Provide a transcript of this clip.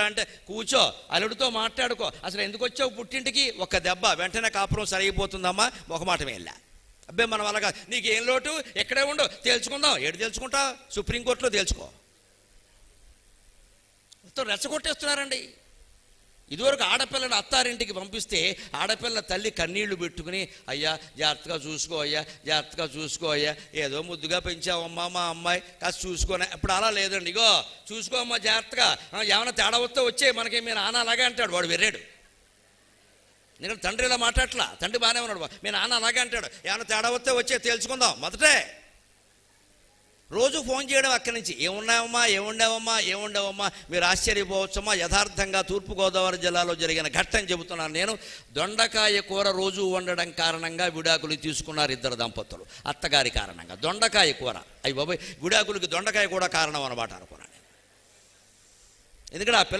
అంటే కూర్చో, అల్లుడితో మాట్లాడుకో, అసలు ఎందుకు వచ్చావు పుట్టింటికి, ఒక్క దెబ్బ వెంటనే కాపురం సరిగిపోతుందమ్మా, మొహమాటమే వెళ్ళా. అబ్బాయి మనం అలాగా, నీకేం లోటు, ఎక్కడే ఉండు, తేల్చుకుందాం. ఏడు తేల్చుకుంటా, సుప్రీంకోర్టులో తేల్చుకో. మొత్తం రెచ్చగొట్టేస్తున్నారండి. ఇదివరకు ఆడపిల్లని అత్తారింటికి పంపిస్తే ఆడపిల్ల తల్లి కన్నీళ్లు పెట్టుకుని, అయ్యా జాగ్రత్తగా చూసుకో, అయ్యా జాగ్రత్తగా చూసుకో, అయ్యా ఏదో ముద్దుగా పెంచావమ్మా మా అమ్మాయి, కాస్త చూసుకోనే. ఇప్పుడు అలా లేదండి. ఇగో చూసుకో అమ్మా జాగ్రత్తగా, ఏమైనా తేడా వస్తే వచ్చే, మనకి మీ నాన్న అలాగే అంటాడు. వాడు వెర్రాడు. నేను తండ్రి ఇలా మాట్లాడట్లా, తండ్రి బాగానే ఉన్నాడు, మీ నాన్న అలాగే అంటాడు. ఏమైనా తేడా వస్తే వచ్చే తేల్చుకుందాం. మొదటే రోజు ఫోన్ చేయడం అక్కడి నుంచి, ఏమున్నావమ్మా ఏముండవమ్మా, మీరు ఆశ్చర్యపోవచ్చమ్మా. యథార్థంగా తూర్పుగోదావరి జిల్లాలో జరిగిన ఘట్టం చెబుతున్నాను నేను. దొండకాయ కూర రోజు వండడం కారణంగా విడాకులు తీసుకున్నారు ఇద్దరు దంపతులు, అత్తగారి కారణంగా. దొండకాయ కూర, అయ్యి బాబాయ్, విడాకులకి దొండకాయ కూడా కారణం అన్నమాట అనుకున్నాను. ఎందుకంటే ఆ పిల్ల